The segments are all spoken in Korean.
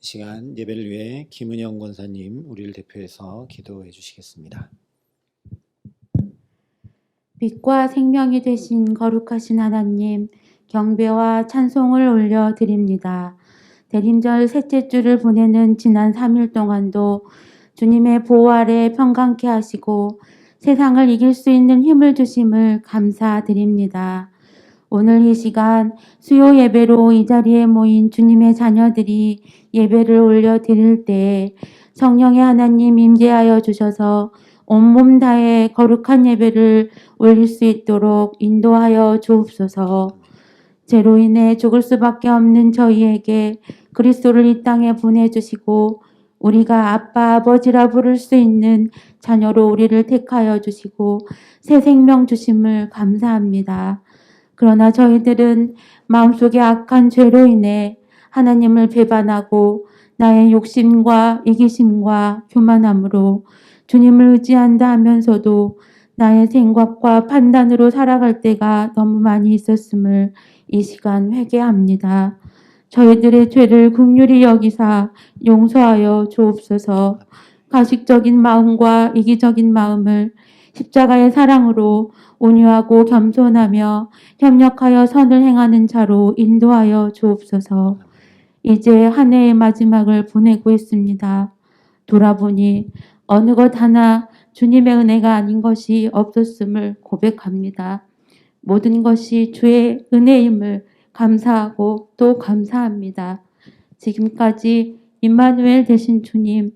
시간 예배를 위해 김은영 권사님 우리를 대표해서 기도해 주시겠습니다. 빛과 생명이 되신 거룩하신 하나님, 경배와 찬송을 올려드립니다. 대림절 셋째 주를 보내는 지난 3일 동안도 주님의 보호 아래 평강케 하시고 세상을 이길 수 있는 힘을 주심을 감사드립니다. 오늘 이 시간 수요 예배로 이 자리에 모인 주님의 자녀들이 예배를 올려드릴 때 성령의 하나님 임재하여 주셔서 온몸 다해 거룩한 예배를 올릴 수 있도록 인도하여 주옵소서. 죄로 인해 죽을 수밖에 없는 저희에게 그리스도를 이 땅에 보내주시고 우리가 아빠 아버지라 부를 수 있는 자녀로 우리를 택하여 주시고 새 생명 주심을 감사합니다. 그러나 저희들은 마음속에 악한 죄로 인해 하나님을 배반하고 나의 욕심과 이기심과 교만함으로 주님을 의지한다 하면서도 나의 생각과 판단으로 살아갈 때가 너무 많이 있었음을 이 시간 회개합니다. 저희들의 죄를 긍휼히 여기사 용서하여 주옵소서. 가식적인 마음과 이기적인 마음을 십자가의 사랑으로 온유하고 겸손하며 협력하여 선을 행하는 자로 인도하여 주옵소서. 이제 한 해의 마지막을 보내고 있습니다. 돌아보니 어느 것 하나 주님의 은혜가 아닌 것이 없었음을 고백합니다. 모든 것이 주의 은혜임을 감사하고 또 감사합니다. 지금까지 임마누엘 되신 주님,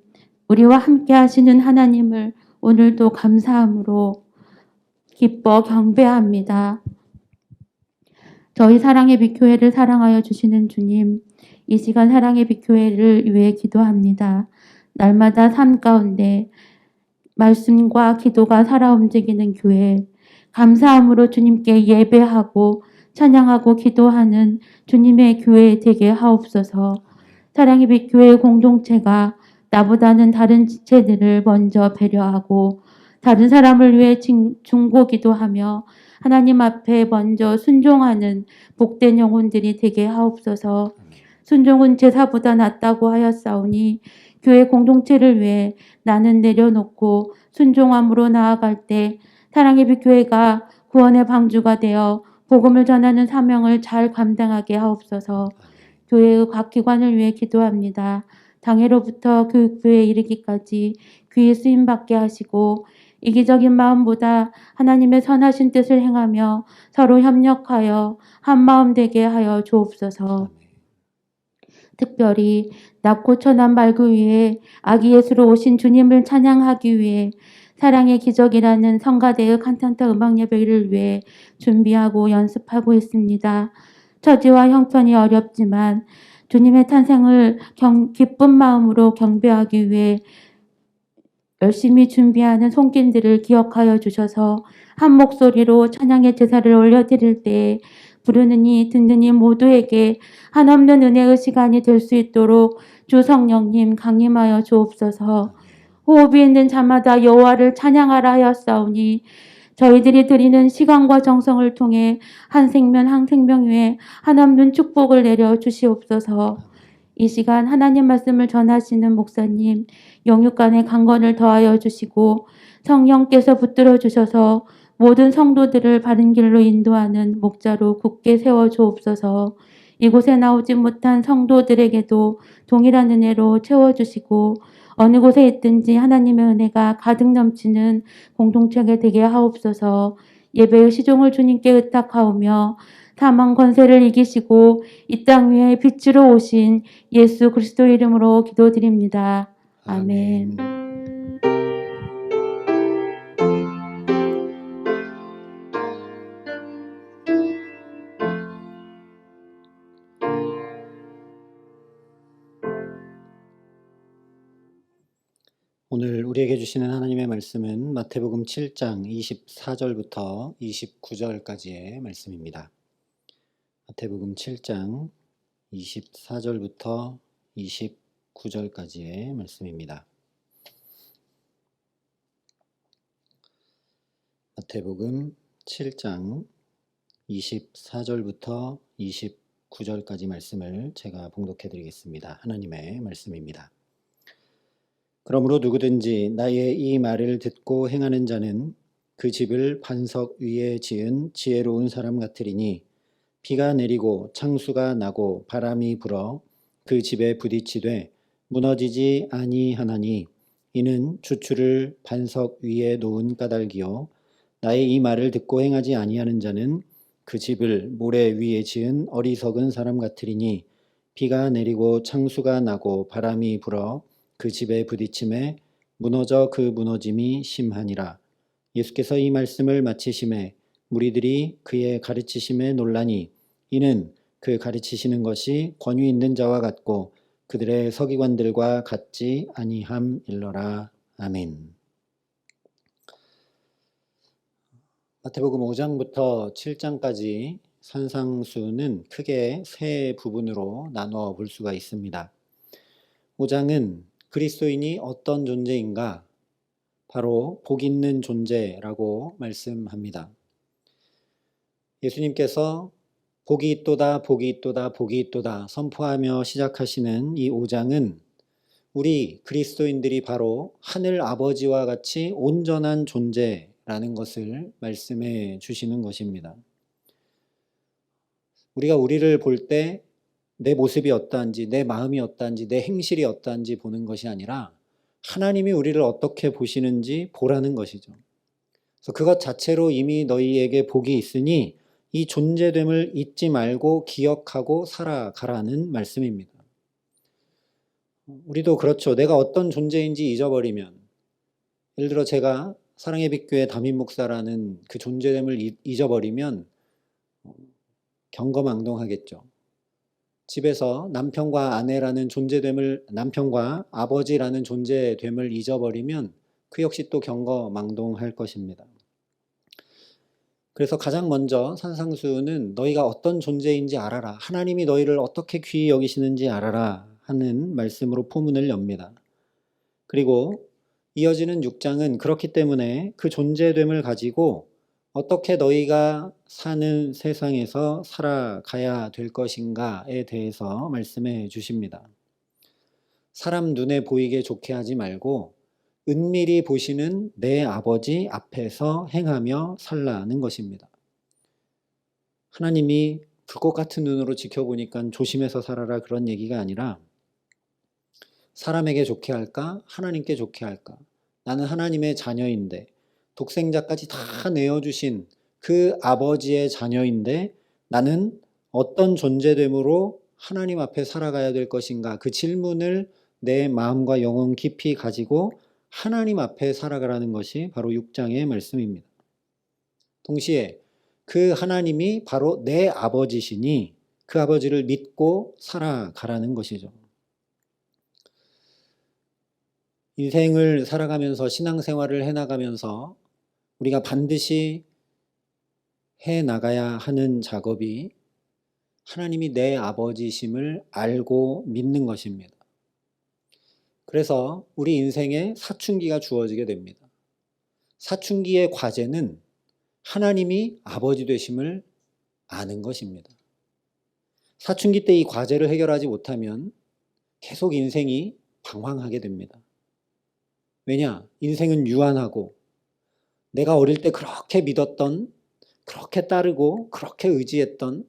우리와 함께 하시는 하나님을 오늘도 감사함으로 기뻐 경배합니다. 저희 사랑의 빛교회를 사랑하여 주시는 주님, 이 시간 사랑의 빛교회를 위해 기도합니다. 날마다 삶 가운데 말씀과 기도가 살아 움직이는 교회, 감사함으로 주님께 예배하고 찬양하고 기도하는 주님의 교회 되게 하옵소서. 사랑의 빛교회 공동체가 나보다는 다른 지체들을 먼저 배려하고 다른 사람을 위해 중보기도하며 하나님 앞에 먼저 순종하는 복된 영혼들이 되게 하옵소서. 순종은 제사보다 낫다고 하였사오니 교회 공동체를 위해 나는 내려놓고 순종함으로 나아갈 때 사랑의 빛교회가 구원의 방주가 되어 복음을 전하는 사명을 잘 감당하게 하옵소서. 교회의 각 기관을 위해 기도합니다. 당회로부터 교육부에 이르기까지 귀에 쓰임받게 하시고 이기적인 마음보다 하나님의 선하신 뜻을 행하며 서로 협력하여 한마음 되게 하여 주옵소서. 특별히 낮고 천한 말구 위에 아기 예수로 오신 주님을 찬양하기 위해 사랑의 기적이라는 성가대의 칸탄타 음악 예배를 위해 준비하고 연습하고 있습니다. 처지와 형편이 어렵지만 주님의 탄생을 기쁜 마음으로 경배하기 위해 열심히 준비하는 손길들을 기억하여 주셔서 한 목소리로 찬양의 제사를 올려드릴 때 부르는 이 듣는 이 모두에게 한없는 은혜의 시간이 될 수 있도록 주 성령님 강림하여 주옵소서. 호흡이 있는 자마다 여호와를 찬양하라 하였사오니 저희들이 드리는 시간과 정성을 통해 한 생명 한 생명 위에 한없는 축복을 내려 주시옵소서. 이 시간 하나님 말씀을 전하시는 목사님 영육간의 강건을 더하여 주시고 성령께서 붙들어 주셔서 모든 성도들을 바른 길로 인도하는 목자로 굳게 세워 주옵소서. 이곳에 나오지 못한 성도들에게도 동일한 은혜로 채워주시고 어느 곳에 있든지 하나님의 은혜가 가득 넘치는 공동체가 되게 하옵소서. 예배의 시종을 주님께 의탁하오며 사망 권세를 이기시고 이 땅 위에 빛으로 오신 예수 그리스도 이름으로 기도드립니다. 아멘. 오늘 우리에게 주시는 하나님의 말씀은 마태복음 7장 24절부터 29절까지의 말씀입니다. 마태복음 7장 24절부터 29절까지의 말씀입니다. 마태복음 7장 24절부터 9절까지 말씀을 제가 봉독해 드리겠습니다. 하나님의 말씀입니다. 그러므로 누구든지 나의 이 말을 듣고 행하는 자는 그 집을 반석 위에 지은 지혜로운 사람 같으리니 비가 내리고 창수가 나고 바람이 불어 그 집에 부딪히되 무너지지 아니하나니 이는 주추를 반석 위에 놓은 까닭이요 나의 이 말을 듣고 행하지 아니하는 자는 그 집을 모래 위에 지은 어리석은 사람 같으리니 비가 내리고 창수가 나고 바람이 불어 그 집에 부딪힘에 무너져 그 무너짐이 심하니라. 예수께서 이 말씀을 마치심에 무리들이 그의 가르치심에 놀라니 이는 그 가르치시는 것이 권위 있는 자와 같고 그들의 서기관들과 같지 아니함일러라. 아멘. 마태복음 5장부터 7장까지 산상수는 크게 세 부분으로 나누어 볼 수가 있습니다. 5장은 그리스도인이 어떤 존재인가? 바로 복 있는 존재라고 말씀합니다. 예수님께서 복이 있도다, 복이 있도다, 복이 있도다 선포하며 시작하시는 이 5장은 우리 그리스도인들이 바로 하늘 아버지와 같이 온전한 존재라는 것을 말씀해 주시는 것입니다. 우리가 우리를 볼 때 내 모습이 어떠한지, 내 마음이 어떠한지, 내 행실이 어떠한지 보는 것이 아니라 하나님이 우리를 어떻게 보시는지 보라는 것이죠. 그래서 그것 자체로 이미 너희에게 복이 있으니 이 존재됨을 잊지 말고 기억하고 살아가라는 말씀입니다. 우리도 그렇죠. 내가 어떤 존재인지 잊어버리면, 예를 들어 제가 사랑의 빛교회 담임 목사라는 그 존재됨을 잊어버리면 경거망동하겠죠. 집에서 남편과 아내라는 존재됨을, 남편과 아버지라는 존재됨을 잊어버리면 그 역시 또 경거망동할 것입니다. 그래서 가장 먼저 산상수는 너희가 어떤 존재인지 알아라. 하나님이 너희를 어떻게 귀히 여기시는지 알아라 하는 말씀으로 포문을 엽니다. 그리고 이어지는 6장은 그렇기 때문에 그 존재됨을 가지고 어떻게 너희가 사는 세상에서 살아가야 될 것인가에 대해서 말씀해 주십니다. 사람 눈에 보이게 좋게 하지 말고 은밀히 보시는 내 아버지 앞에서 행하며 살라는 것입니다. 하나님이 불꽃 같은 눈으로 지켜보니까 조심해서 살아라 그런 얘기가 아니라 사람에게 좋게 할까? 하나님께 좋게 할까? 나는 하나님의 자녀인데 독생자까지 다 내어주신 그 아버지의 자녀인데 나는 어떤 존재됨으로 하나님 앞에 살아가야 될 것인가? 그 질문을 내 마음과 영혼 깊이 가지고 하나님 앞에 살아가라는 것이 바로 6장의 말씀입니다. 동시에 그 하나님이 바로 내 아버지시니 그 아버지를 믿고 살아가라는 것이죠. 인생을 살아가면서 신앙생활을 해나가면서 우리가 반드시 해나가야 하는 작업이 하나님이 내 아버지심을 알고 믿는 것입니다. 그래서 우리 인생에 사춘기가 주어지게 됩니다. 사춘기의 과제는 하나님이 아버지 되심을 아는 것입니다. 사춘기 때 이 과제를 해결하지 못하면 계속 인생이 방황하게 됩니다. 왜냐? 인생은 유한하고 내가 어릴 때 그렇게 믿었던, 그렇게 따르고 그렇게 의지했던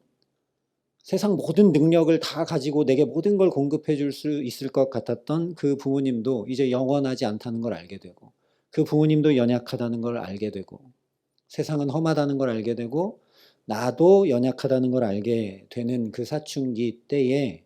세상 모든 능력을 다 가지고 내게 모든 걸 공급해 줄 수 있을 것 같았던 그 부모님도 이제 영원하지 않다는 걸 알게 되고 그 부모님도 연약하다는 걸 알게 되고 세상은 험하다는 걸 알게 되고 나도 연약하다는 걸 알게 되는 그 사춘기 때에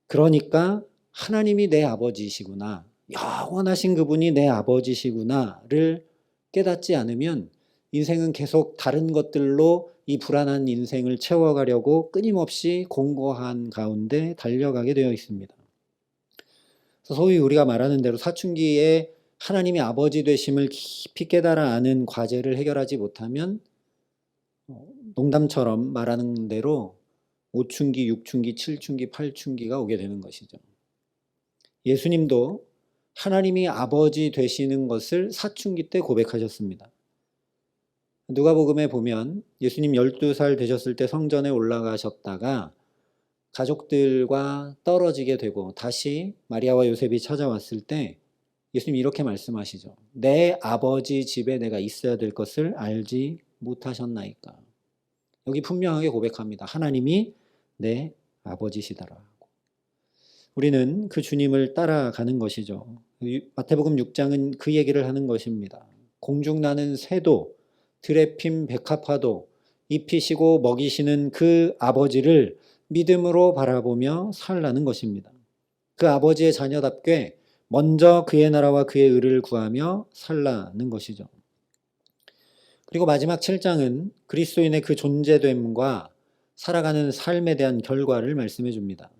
그러니까 하나님이 내 아버지시구나, 영원하신 그분이 내 아버지시구나를 깨닫지 않으면 인생은 계속 다른 것들로 이 불안한 인생을 채워가려고 끊임없이 공고한 가운데 달려가게 되어 있습니다. 그래서 소위 우리가 말하는 대로 사춘기에 하나님이 아버지 되심을 깊이 깨달아 아는 과제를 해결하지 못하면 농담처럼 말하는 대로 5춘기, 6춘기, 7춘기, 8춘기가 오게 되는 것이죠. 예수님도 하나님이 아버지 되시는 것을 사춘기 때 고백하셨습니다. 누가복음에 보면 예수님 12살 되셨을 때 성전에 올라가셨다가 가족들과 떨어지게 되고 다시 마리아와 요셉이 찾아왔을 때 예수님이 이렇게 말씀하시죠. 내 아버지 집에 내가 있어야 될 것을 알지 못하셨나이까. 여기 분명하게 고백합니다. 하나님이 내 아버지시더라. 우리는 그 주님을 따라가는 것이죠. 마태복음 6장은 그 얘기를 하는 것입니다. 공중나는 새도 드레핌 백합화도 입히시고 먹이시는 그 아버지를 믿음으로 바라보며 살라는 것입니다. 그 아버지의 자녀답게 먼저 그의 나라와 그의 의를 구하며 살라는 것이죠. 그리고 마지막 7장은 그리스도인의 그 존재됨과 살아가는 삶에 대한 결과를 말씀해 줍니다.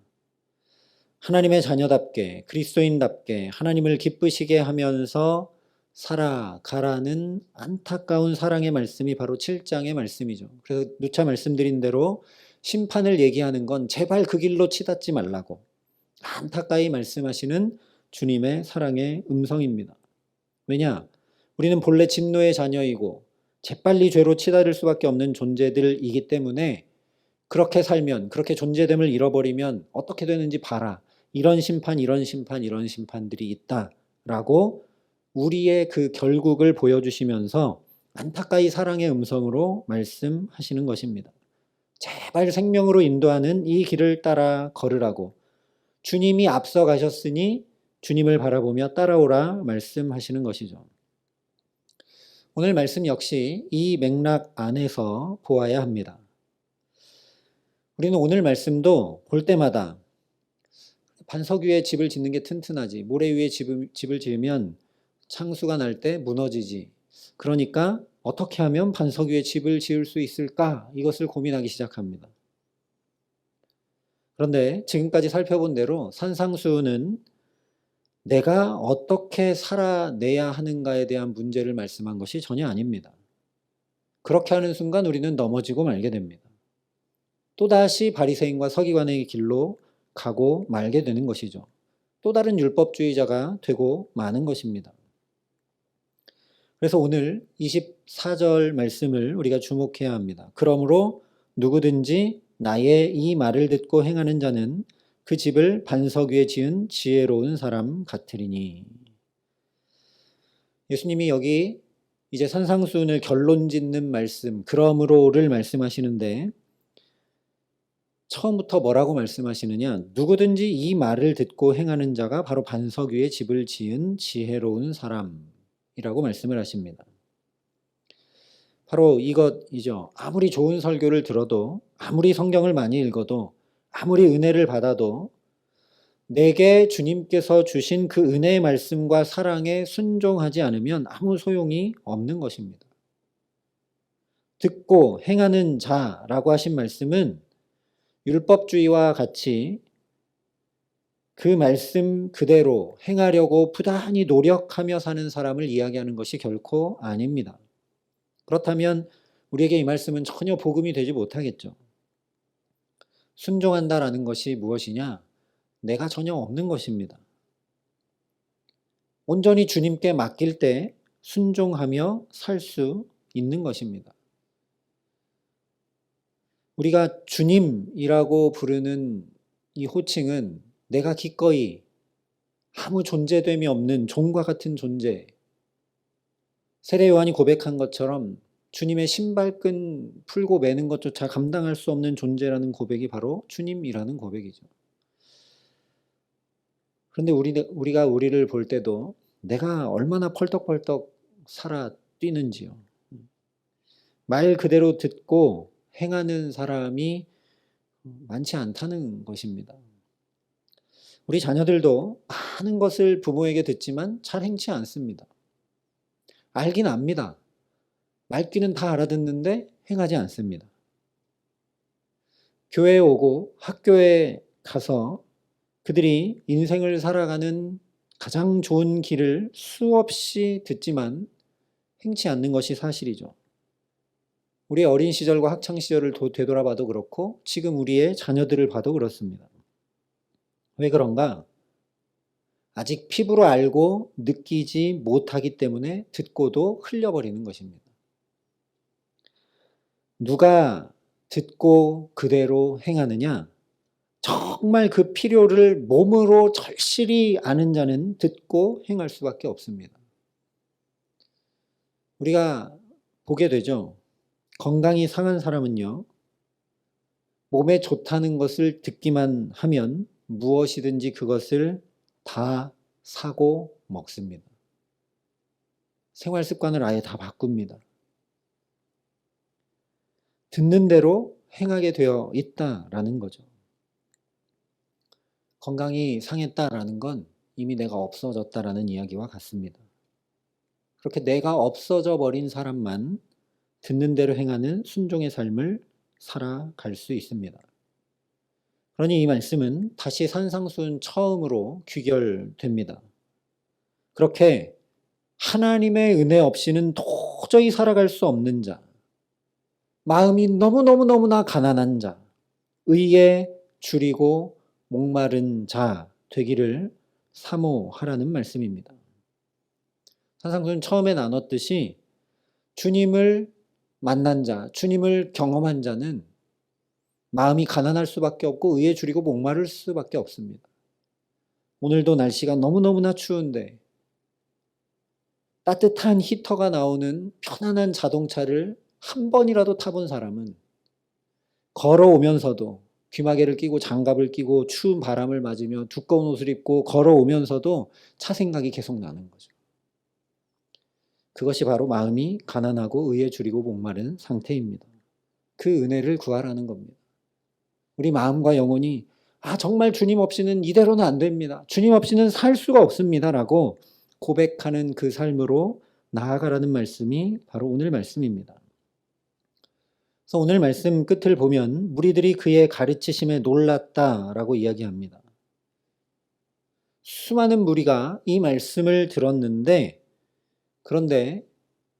하나님의 자녀답게 그리스도인답게 하나님을 기쁘시게 하면서 살아가라는 안타까운 사랑의 말씀이 바로 7장의 말씀이죠. 그래서 누차 말씀드린 대로 심판을 얘기하는 건 제발 그 길로 치닫지 말라고 안타까이 말씀하시는 주님의 사랑의 음성입니다. 왜냐? 우리는 본래 진노의 자녀이고 재빨리 죄로 치달을 수밖에 없는 존재들이기 때문에 그렇게 살면, 그렇게 존재됨을 잃어버리면 어떻게 되는지 봐라. 이런 심판, 이런 심판, 이런 심판들이 있다라고 우리의 그 결국을 보여주시면서 안타까이 사랑의 음성으로 말씀하시는 것입니다. 제발 생명으로 인도하는 이 길을 따라 걸으라고 주님이 앞서 가셨으니 주님을 바라보며 따라오라 말씀하시는 것이죠. 오늘 말씀 역시 이 맥락 안에서 보아야 합니다. 우리는 오늘 말씀도 볼 때마다 반석 위에 집을 짓는 게 튼튼하지, 모래 위에 집을 지으면 창수가 날 때 무너지지. 그러니까 어떻게 하면 반석 위에 집을 지을 수 있을까? 이것을 고민하기 시작합니다. 그런데 지금까지 살펴본 대로 산상수훈은 내가 어떻게 살아내야 하는가에 대한 문제를 말씀한 것이 전혀 아닙니다. 그렇게 하는 순간 우리는 넘어지고 말게 됩니다. 또다시 바리새인과 서기관의 길로 가고 말게 되는 것이죠. 또 다른 율법주의자가 되고 마는 것입니다. 그래서 오늘 24절 말씀을 우리가 주목해야 합니다. 그러므로 누구든지 나의 이 말을 듣고 행하는 자는 그 집을 반석 위에 지은 지혜로운 사람 같으리니. 예수님이 여기 이제 산상수훈을 결론 짓는 말씀, 그러므로를 말씀하시는데 처음부터 뭐라고 말씀하시느냐? 누구든지 이 말을 듣고 행하는 자가 바로 반석 위에 집을 지은 지혜로운 사람이라고 말씀을 하십니다. 바로 이것이죠. 아무리 좋은 설교를 들어도, 아무리 성경을 많이 읽어도, 아무리 은혜를 받아도 내게 주님께서 주신 그 은혜의 말씀과 사랑에 순종하지 않으면 아무 소용이 없는 것입니다. 듣고 행하는 자라고 하신 말씀은 율법주의와 같이 그 말씀 그대로 행하려고 부단히 노력하며 사는 사람을 이야기하는 것이 결코 아닙니다. 그렇다면 우리에게 이 말씀은 전혀 복음이 되지 못하겠죠. 순종한다라는 것이 무엇이냐? 내가 전혀 없는 것입니다. 온전히 주님께 맡길 때 순종하며 살 수 있는 것입니다. 우리가 주님이라고 부르는 이 호칭은 내가 기꺼이 아무 존재됨이 없는 종과 같은 존재, 세례 요한이 고백한 것처럼 주님의 신발끈 풀고 매는 것조차 감당할 수 없는 존재라는 고백이 바로 주님이라는 고백이죠. 그런데 우리가 우리를 볼 때도 내가 얼마나 펄떡펄떡 살아 뛰는지요. 말 그대로 듣고 행하는 사람이 많지 않다는 것입니다. 우리 자녀들도 많은 것을 부모에게 듣지만 잘 행치 않습니다. 알긴 압니다. 말귀는 다 알아듣는데 행하지 않습니다. 교회에 오고 학교에 가서 그들이 인생을 살아가는 가장 좋은 길을 수없이 듣지만 행치 않는 것이 사실이죠. 우리의 어린 시절과 학창 시절을 되돌아봐도 그렇고 지금 우리의 자녀들을 봐도 그렇습니다. 왜 그런가? 아직 피부로 알고 느끼지 못하기 때문에 듣고도 흘려버리는 것입니다. 누가 듣고 그대로 행하느냐? 정말 그 필요를 몸으로 절실히 아는 자는 듣고 행할 수밖에 없습니다. 우리가 보게 되죠. 건강이 상한 사람은요, 몸에 좋다는 것을 듣기만 하면 무엇이든지 그것을 다 사고 먹습니다. 생활 습관을 아예 다 바꿉니다. 듣는 대로 행하게 되어 있다라는 거죠. 건강이 상했다라는 건 이미 내가 없어졌다라는 이야기와 같습니다. 그렇게 내가 없어져 버린 사람만 듣는 대로 행하는 순종의 삶을 살아갈 수 있습니다. 그러니 이 말씀은 다시 산상수훈 처음으로 귀결됩니다. 그렇게 하나님의 은혜 없이는 도저히 살아갈 수 없는 자, 마음이 너무너무너무나 가난한 자, 의에 줄이고 목마른 자 되기를 사모하라는 말씀입니다. 산상수훈 처음에 나눴듯이 주님을 만난 자, 주님을 경험한 자는 마음이 가난할 수밖에 없고 의에 줄이고 목마를 수밖에 없습니다. 오늘도 날씨가 너무너무나 추운데 따뜻한 히터가 나오는 편안한 자동차를 한 번이라도 타본 사람은 걸어오면서도 귀마개를 끼고 장갑을 끼고 추운 바람을 맞으며 두꺼운 옷을 입고 걸어오면서도 차 생각이 계속 나는 거죠. 그것이 바로 마음이 가난하고 의에 줄이고 목마른 상태입니다. 그 은혜를 구하라는 겁니다. 우리 마음과 영혼이 정말 주님 없이는 이대로는 안 됩니다. 주님 없이는 살 수가 없습니다. 라고 고백하는 그 삶으로 나아가라는 말씀이 바로 오늘 말씀입니다. 그래서 오늘 말씀 끝을 보면 무리들이 그의 가르치심에 놀랐다라고 이야기합니다. 수많은 무리가 이 말씀을 들었는데 그런데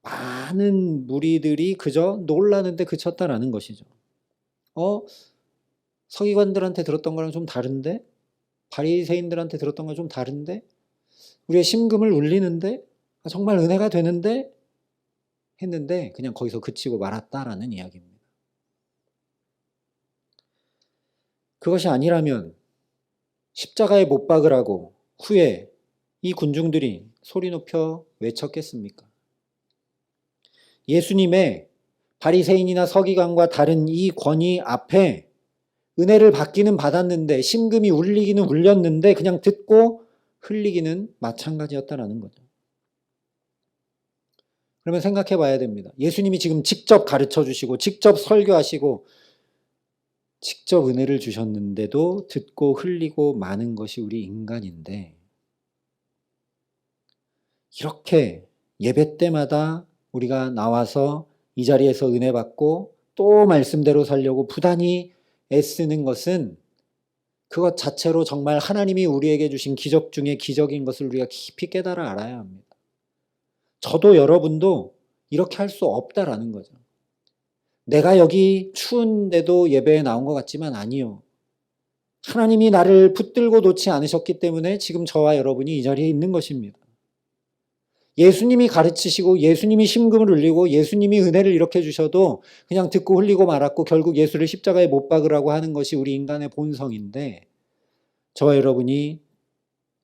많은 무리들이 그저 놀라는데 그쳤다라는 것이죠. 서기관들한테 들었던 거랑 좀 다른데? 바리새인들한테 들었던 거랑 좀 다른데? 우리의 심금을 울리는데? 정말 은혜가 되는데? 했는데 그냥 거기서 그치고 말았다라는 이야기입니다. 그것이 아니라면 십자가에 못 박으라고 후에 이 군중들이 소리 높여 외쳤겠습니까? 예수님의 바리새인이나 서기관과 다른 이 권위 앞에 은혜를 받기는 받았는데 심금이 울리기는 울렸는데 그냥 듣고 흘리기는 마찬가지였다라는 거죠. 그러면 생각해 봐야 됩니다. 예수님이 지금 직접 가르쳐 주시고 직접 설교하시고 직접 은혜를 주셨는데도 듣고 흘리고 마는 것이 우리 인간인데 이렇게 예배 때마다 우리가 나와서 이 자리에서 은혜 받고 또 말씀대로 살려고 부단히 애쓰는 것은 그것 자체로 정말 하나님이 우리에게 주신 기적 중에 기적인 것을 우리가 깊이 깨달아 알아야 합니다. 저도 여러분도 이렇게 할 수 없다라는 거죠. 내가 여기 추운데도 예배에 나온 것 같지만 아니요. 하나님이 나를 붙들고 놓지 않으셨기 때문에 지금 저와 여러분이 이 자리에 있는 것입니다. 예수님이 가르치시고 예수님이 심금을 울리고 예수님이 은혜를 이렇게 주셔도 그냥 듣고 흘리고 말았고 결국 예수를 십자가에 못 박으라고 하는 것이 우리 인간의 본성인데 저와 여러분이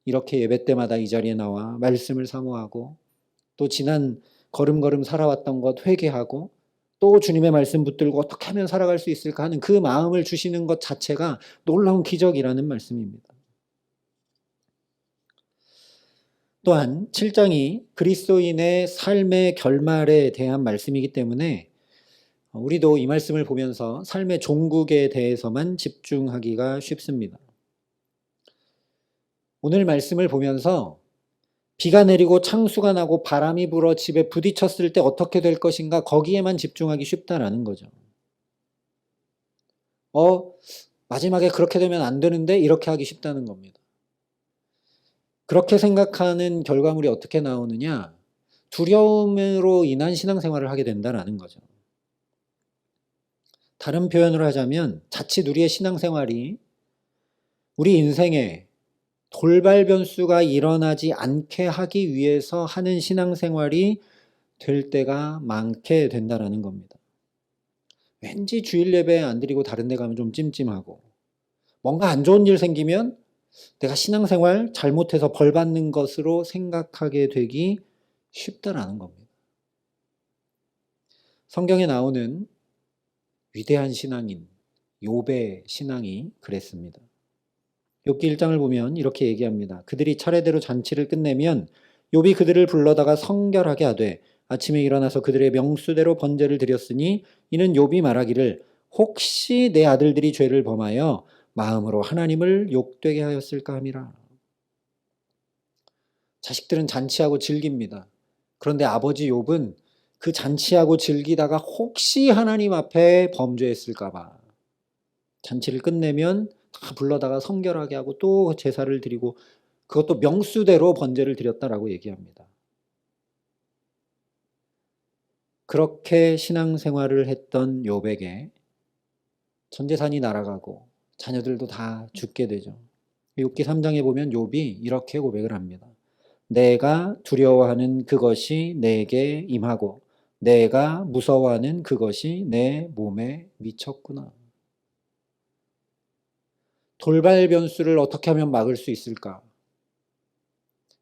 이렇게 예배 때마다 이 자리에 나와 말씀을 사모하고 또 지난 걸음걸음 살아왔던 것 회개하고 또 주님의 말씀 붙들고 어떻게 하면 살아갈 수 있을까 하는 그 마음을 주시는 것 자체가 놀라운 기적이라는 말씀입니다. 또한 7장이 그리스도인의 삶의 결말에 대한 말씀이기 때문에 우리도 이 말씀을 보면서 삶의 종국에 대해서만 집중하기가 쉽습니다. 오늘 말씀을 보면서 비가 내리고 창수가 나고 바람이 불어 집에 부딪혔을 때 어떻게 될 것인가 거기에만 집중하기 쉽다라는 거죠. 마지막에 그렇게 되면 안 되는데 이렇게 하기 쉽다는 겁니다. 그렇게 생각하는 결과물이 어떻게 나오느냐? 두려움으로 인한 신앙생활을 하게 된다는 거죠. 다른 표현으로 하자면 자칫 우리의 신앙생활이 우리 인생에 돌발 변수가 일어나지 않게 하기 위해서 하는 신앙생활이 될 때가 많게 된다는 겁니다. 왠지 주일 예배 안 드리고 다른 데 가면 좀 찜찜하고, 뭔가 안 좋은 일 생기면 내가 신앙생활 잘못해서 벌 받는 것으로 생각하게 되기 쉽다라는 겁니다. 성경에 나오는 위대한 신앙인 욥의 신앙이 그랬습니다. 욥기 1장을 보면 이렇게 얘기합니다. 그들이 차례대로 잔치를 끝내면 욥이 그들을 불러다가 성결하게 하되 아침에 일어나서 그들의 명수대로 번제를 드렸으니 이는 욥이 말하기를 혹시 내 아들들이 죄를 범하여 마음으로 하나님을 욕되게 하였을까 함이라. 자식들은 잔치하고 즐깁니다. 그런데 아버지 욥은 그 잔치하고 즐기다가 혹시 하나님 앞에 범죄했을까 봐 잔치를 끝내면 다 불러다가 성결하게 하고 또 제사를 드리고 그것도 명수대로 번제를 드렸다라고 얘기합니다. 그렇게 신앙생활을 했던 욥에게 전 재산이 날아가고 자녀들도 다 죽게 되죠. 욥기 3장에 보면 욥이 이렇게 고백을 합니다. 내가 두려워하는 그것이 내게 임하고 내가 무서워하는 그것이 내 몸에 미쳤구나. 돌발 변수를 어떻게 하면 막을 수 있을까?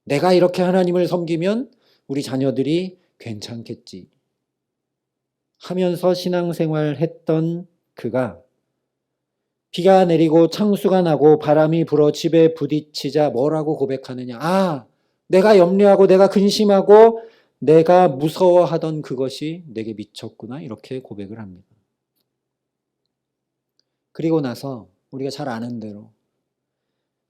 내가 이렇게 하나님을 섬기면 우리 자녀들이 괜찮겠지 하면서 신앙생활 했던 그가 비가 내리고 창수가 나고 바람이 불어 집에 부딪히자 뭐라고 고백하느냐? 아, 내가 염려하고 내가 근심하고 내가 무서워하던 그것이 내게 미쳤구나. 이렇게 고백을 합니다. 그리고 나서 우리가 잘 아는 대로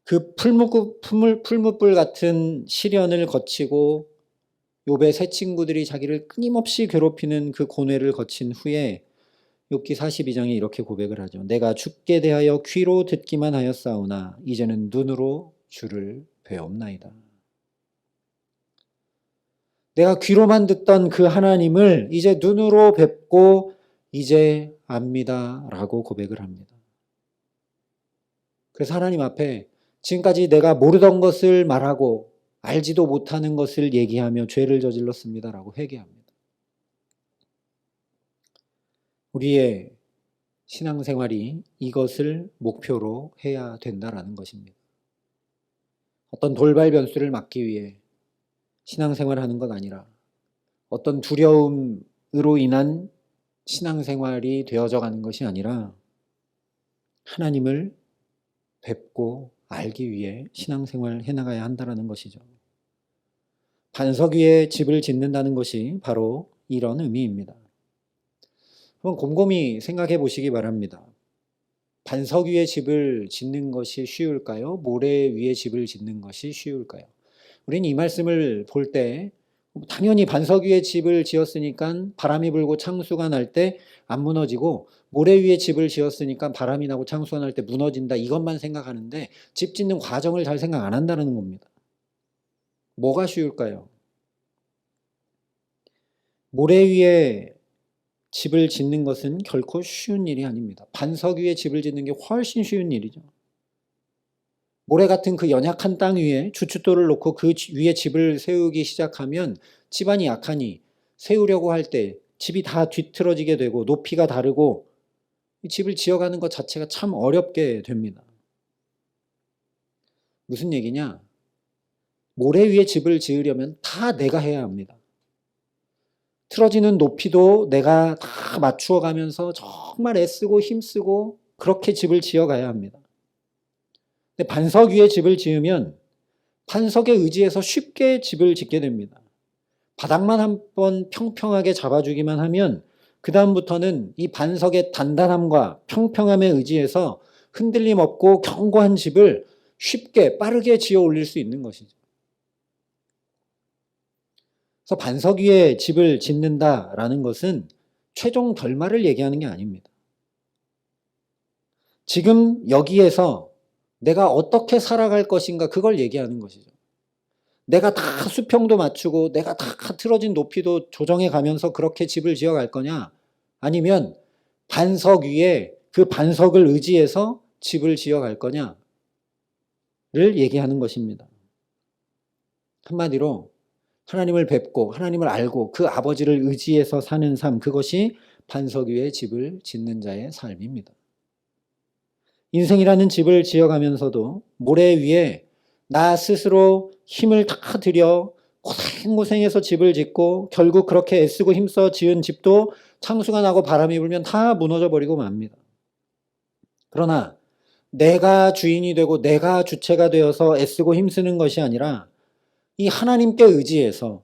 그 풀무불 같은 시련을 거치고 욥의 세 친구들이 자기를 끊임없이 괴롭히는 그 고뇌를 거친 후에 욥기 42장에 이렇게 고백을 하죠. 내가 주께 대하여 귀로 듣기만 하였사오나 이제는 눈으로 주를 배옵나이다. 내가 귀로만 듣던 그 하나님을 이제 눈으로 뵙고 이제 압니다 라고 고백을 합니다. 그래서 하나님 앞에 지금까지 내가 모르던 것을 말하고 알지도 못하는 것을 얘기하며 죄를 저질렀습니다 라고 회개합니다. 우리의 신앙생활이 이것을 목표로 해야 된다라는 것입니다. 어떤 돌발 변수를 막기 위해 신앙생활을 하는 것 아니라 어떤 두려움으로 인한 신앙생활이 되어져 가는 것이 아니라 하나님을 뵙고 알기 위해 신앙생활을 해나가야 한다는 것이죠. 반석 위에 집을 짓는다는 것이 바로 이런 의미입니다. 한번 곰곰이 생각해 보시기 바랍니다. 반석 위에 집을 짓는 것이 쉬울까요? 모래 위에 집을 짓는 것이 쉬울까요? 우리는 이 말씀을 볼 때 당연히 반석 위에 집을 지었으니까 바람이 불고 창수가 날 때 안 무너지고 모래 위에 집을 지었으니까 바람이 나고 창수가 날 때 무너진다 이것만 생각하는데 집 짓는 과정을 잘 생각 안 한다는 겁니다. 뭐가 쉬울까요? 모래 위에 집을 짓는 것은 결코 쉬운 일이 아닙니다. 반석 위에 집을 짓는 게 훨씬 쉬운 일이죠. 모래 같은 그 연약한 땅 위에 주춧돌을 놓고 그 위에 집을 세우기 시작하면 집안이 약하니 세우려고 할 때 집이 다 뒤틀어지게 되고 높이가 다르고 집을 지어가는 것 자체가 참 어렵게 됩니다. 무슨 얘기냐? 모래 위에 집을 지으려면 다 내가 해야 합니다. 틀어지는 높이도 내가 다 맞추어 가면서 정말 애쓰고 힘쓰고 그렇게 집을 지어가야 합니다. 근데 반석 위에 집을 지으면 반석에 의지해서 쉽게 집을 짓게 됩니다. 바닥만 한번 평평하게 잡아주기만 하면 그 다음부터는 이 반석의 단단함과 평평함에 의지해서 흔들림 없고 견고한 집을 쉽게 빠르게 지어 올릴 수 있는 것이죠. 그래서 반석 위에 집을 짓는다라는 것은 최종 결말을 얘기하는 게 아닙니다. 지금 여기에서 내가 어떻게 살아갈 것인가 그걸 얘기하는 것이죠. 내가 다 수평도 맞추고 내가 다 틀어진 높이도 조정해 가면서 그렇게 집을 지어갈 거냐 아니면 반석 위에 그 반석을 의지해서 집을 지어갈 거냐를 얘기하는 것입니다. 한마디로 하나님을 뵙고 하나님을 알고 그 아버지를 의지해서 사는 삶 그것이 반석 위에 집을 짓는 자의 삶입니다. 인생이라는 집을 지어가면서도 모래 위에 나 스스로 힘을 다 들여 고생고생해서 집을 짓고 결국 그렇게 애쓰고 힘써 지은 집도 창수가 나고 바람이 불면 다 무너져 버리고 맙니다. 그러나 내가 주인이 되고 내가 주체가 되어서 애쓰고 힘쓰는 것이 아니라 이 하나님께 의지해서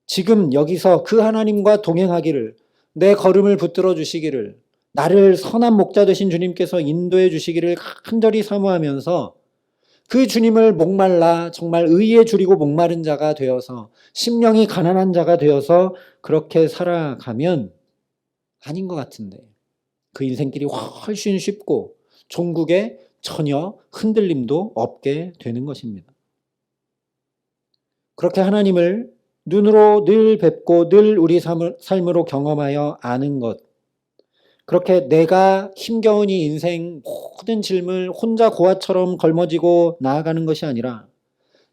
지금 여기서 그 하나님과 동행하기를, 내 걸음을 붙들어 주시기를, 나를 선한 목자 되신 주님께서 인도해 주시기를 간절히 사모하면서 그 주님을 목말라 정말 의에 줄이고 목마른 자가 되어서 심령이 가난한 자가 되어서 그렇게 살아가면 아닌 것 같은데 그 인생길이 훨씬 쉽고 종국에 전혀 흔들림도 없게 되는 것입니다. 그렇게 하나님을 눈으로 늘 뵙고 늘 우리 삶으로 경험하여 아는 것, 그렇게 내가 힘겨운 이 인생 모든 짐을 혼자 고아처럼 걸머지고 나아가는 것이 아니라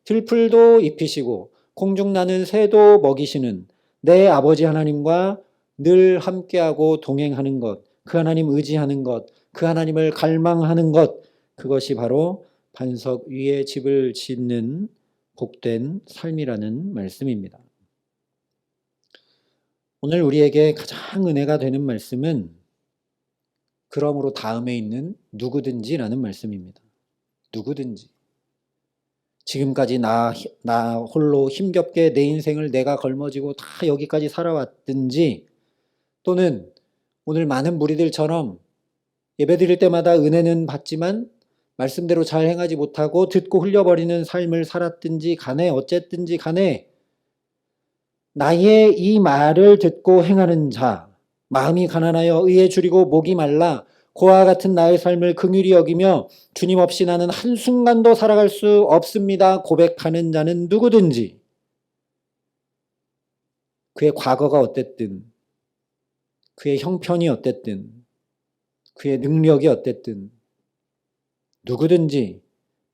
들풀도 입히시고 공중나는 새도 먹이시는 내 아버지 하나님과 늘 함께하고 동행하는 것, 그 하나님 의지하는 것, 그 하나님을 갈망하는 것, 그것이 바로 반석 위에 집을 짓는 복된 삶이라는 말씀입니다. 오늘 우리에게 가장 은혜가 되는 말씀은 그러므로 다음에 있는 누구든지라는 말씀입니다. 누구든지. 지금까지 나 홀로 힘겹게 내 인생을 내가 걸머지고 다 여기까지 살아왔든지, 또는 오늘 많은 무리들처럼 예배드릴 때마다 은혜는 받지만 말씀대로 잘 행하지 못하고 듣고 흘려버리는 삶을 살았든지 간에 어쨌든지 간에 나의 이 말을 듣고 행하는 자, 마음이 가난하여 의에 줄이고 목이 말라 고와 같은 나의 삶을 긍휼히 여기며 주님 없이 나는 한순간도 살아갈 수 없습니다 고백하는 자는 누구든지, 그의 과거가 어땠든 그의 형편이 어땠든 그의 능력이 어땠든 누구든지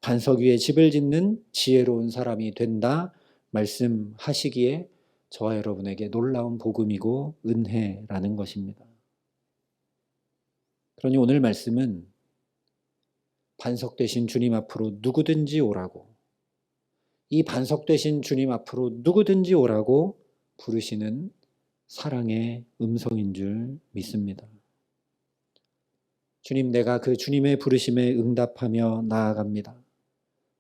반석 위에 집을 짓는 지혜로운 사람이 된다 말씀하시기에 저와 여러분에게 놀라운 복음이고 은혜라는 것입니다. 그러니 오늘 말씀은 반석 되신 주님 앞으로 누구든지 오라고, 이 반석 되신 주님 앞으로 누구든지 오라고 부르시는 사랑의 음성인 줄 믿습니다. 주님, 내가 그 주님의 부르심에 응답하며 나아갑니다.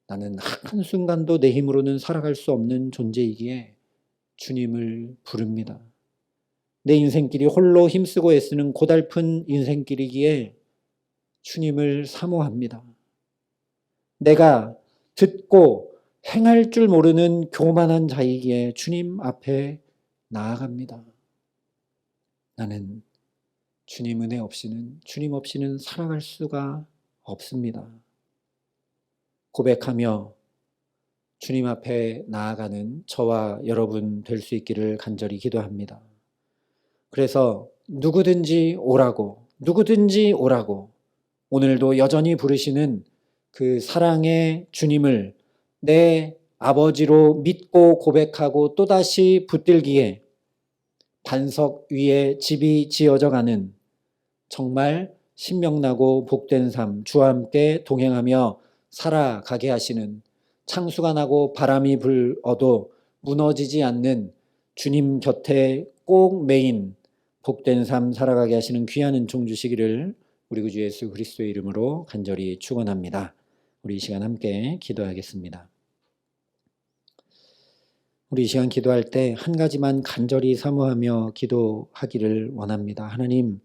나는 한순간도 내 힘으로는 살아갈 수 없는 존재이기에 주님을 부릅니다. 내 인생길이 홀로 힘쓰고 애쓰는 고달픈 인생길이기에 주님을 사모합니다. 내가 듣고 행할 줄 모르는 교만한 자이기에 주님 앞에 나아갑니다. 나는 주님 은혜 없이는, 주님 없이는 살아갈 수가 없습니다. 고백하며 주님 앞에 나아가는 저와 여러분 될 수 있기를 간절히 기도합니다. 그래서 누구든지 오라고, 누구든지 오라고 오늘도 여전히 부르시는 그 사랑의 주님을 내 아버지로 믿고 고백하고 또다시 붙들기에 반석 위에 집이 지어져 가는 정말 신명나고 복된 삶, 주와 함께 동행하며 살아가게 하시는, 창수가 나고 바람이 불어도 무너지지 않는 주님 곁에 꼭 매인 복된 삶 살아가게 하시는 귀한 은총 주시기를 우리 구주 예수 그리스도의 이름으로 간절히 축원합니다. 우리 이 시간 함께 기도하겠습니다. 우리 이 시간 기도할 때 한 가지만 간절히 사모하며 기도하기를 원합니다. 하나님,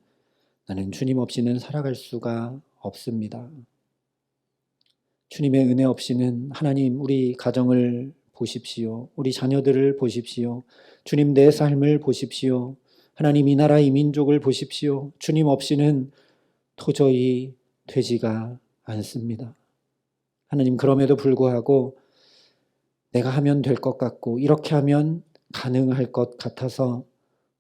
나는 주님 없이는 살아갈 수가 없습니다. 주님의 은혜 없이는 하나님 우리 가정을 보십시오. 우리 자녀들을 보십시오. 주님 내 삶을 보십시오. 하나님 이 나라 이 민족을 보십시오. 주님 없이는 도저히 되지가 않습니다. 하나님, 그럼에도 불구하고 내가 하면 될 것 같고 이렇게 하면 가능할 것 같아서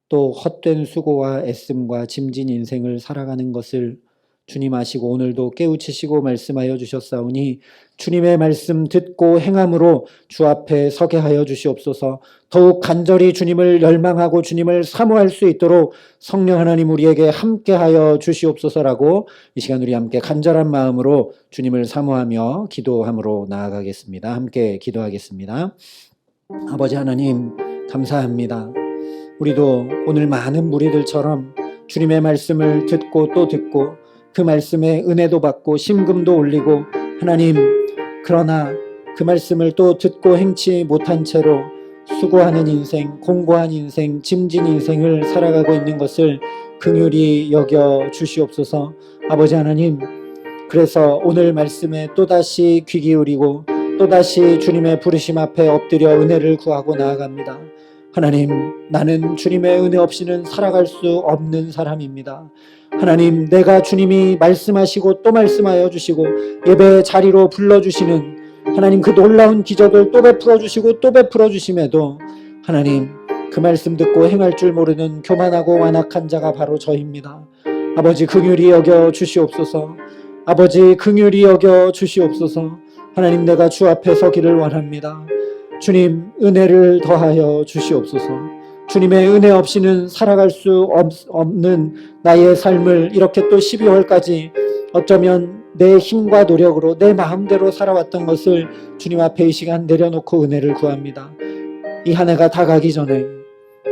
또 헛된 수고와 애씀과 짐진 인생을 살아가는 것을 주님 아시고 오늘도 깨우치시고 말씀하여 주셨사오니 주님의 말씀 듣고 행함으로 주 앞에 서게 하여 주시옵소서. 더욱 간절히 주님을 열망하고 주님을 사모할 수 있도록 성령 하나님 우리에게 함께하여 주시옵소서라고 이 시간 우리 함께 간절한 마음으로 주님을 사모하며 기도함으로 나아가겠습니다. 함께 기도하겠습니다. 아버지 하나님 감사합니다. 우리도 오늘 많은 무리들처럼 주님의 말씀을 듣고 또 듣고 그 말씀에 은혜도 받고 심금도 올리고 하나님 그러나 그 말씀을 또 듣고 행치 못한 채로 수고하는 인생, 공고한 인생, 짐진 인생을 살아가고 있는 것을 긍휼히 여겨 주시옵소서. 아버지 하나님 그래서 오늘 말씀에 또다시 귀 기울이고 또다시 주님의 부르심 앞에 엎드려 은혜를 구하고 나아갑니다. 하나님 나는 주님의 은혜 없이는 살아갈 수 없는 사람입니다. 하나님 내가 주님이 말씀하시고 또 말씀하여 주시고 예배 자리로 불러주시는 하나님 그 놀라운 기적을 또 베풀어 주시고 또 베풀어 주심에도 하나님 그 말씀 듣고 행할 줄 모르는 교만하고 완악한 자가 바로 저입니다. 아버지 긍휼히 여겨 주시옵소서. 아버지 긍휼히 여겨 주시옵소서. 하나님 내가 주 앞에 서기를 원합니다. 주님 은혜를 더하여 주시옵소서. 주님의 은혜 없이는 살아갈 수 없는 나의 삶을 이렇게 또 12월까지 어쩌면 내 힘과 노력으로 내 마음대로 살아왔던 것을 주님 앞에 이 시간 내려놓고 은혜를 구합니다. 이 한 해가 다 가기 전에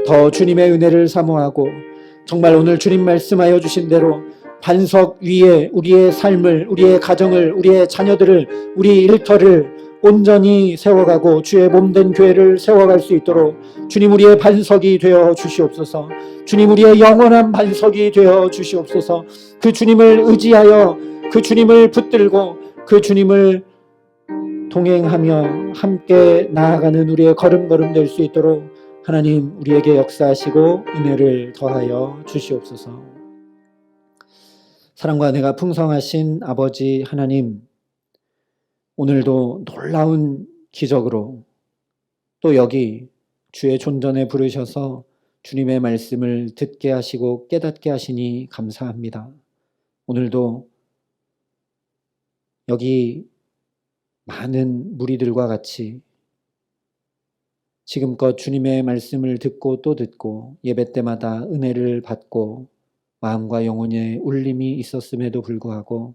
더 주님의 은혜를 사모하고 정말 오늘 주님 말씀하여 주신 대로 반석 위에 우리의 삶을, 우리의 가정을, 우리의 자녀들을, 우리 일터를 온전히 세워가고 주의 몸된 교회를 세워갈 수 있도록 주님 우리의 반석이 되어 주시옵소서. 주님 우리의 영원한 반석이 되어 주시옵소서. 그 주님을 의지하여 그 주님을 붙들고 그 주님을 동행하며 함께 나아가는 우리의 걸음걸음 될 수 있도록 하나님 우리에게 역사하시고 은혜를 더하여 주시옵소서. 사랑과 은혜가 풍성하신 아버지 하나님, 오늘도 놀라운 기적으로 또 여기 주의 존전에 부르셔서 주님의 말씀을 듣게 하시고 깨닫게 하시니 감사합니다. 오늘도 여기 많은 무리들과 같이 지금껏 주님의 말씀을 듣고 또 듣고 예배 때마다 은혜를 받고 마음과 영혼에 울림이 있었음에도 불구하고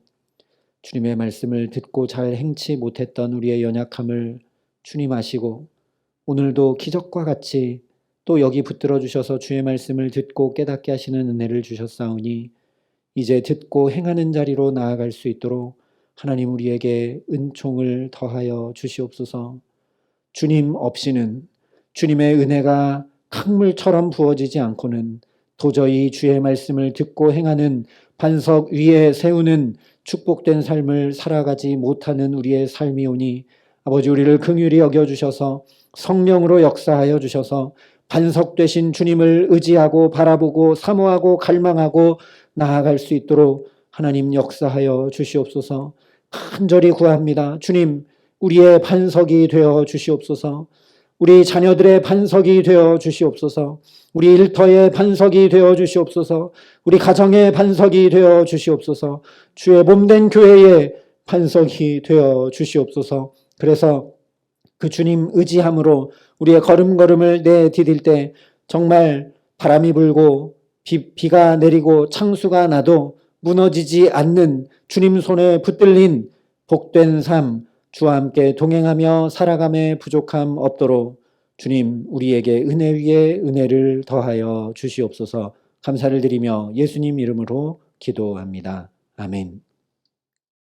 주님의 말씀을 듣고 잘 행치 못했던 우리의 연약함을 주님 아시고 오늘도 기적과 같이 또 여기 붙들어 주셔서 주의 말씀을 듣고 깨닫게 하시는 은혜를 주셨사오니 이제 듣고 행하는 자리로 나아갈 수 있도록 하나님 우리에게 은총을 더하여 주시옵소서. 주님 없이는 주님의 은혜가 강물처럼 부어지지 않고는 도저히 주의 말씀을 듣고 행하는 반석 위에 세우는 축복된 삶을 살아가지 못하는 우리의 삶이오니 아버지 우리를 긍휼히 여겨주셔서 성령으로 역사하여 주셔서 반석 되신 주님을 의지하고 바라보고 사모하고 갈망하고 나아갈 수 있도록 하나님 역사하여 주시옵소서. 간절히 구합니다. 주님 우리의 반석이 되어 주시옵소서. 우리 자녀들의 반석이 되어 주시옵소서. 우리 일터의 반석이 되어 주시옵소서. 우리 가정의 반석이 되어 주시옵소서. 주의 몸된 교회의 반석이 되어 주시옵소서. 그래서 그 주님 의지함으로 우리의 걸음걸음을 내디딜 때 정말 바람이 불고 비가 내리고 창수가 나도 무너지지 않는 주님 손에 붙들린 복된 삶, 주와 함께 동행하며 살아감에 부족함 없도록 주님 우리에게 은혜 위에 은혜를 더하여 주시옵소서. 감사를 드리며 예수님 이름으로 기도합니다. 아멘.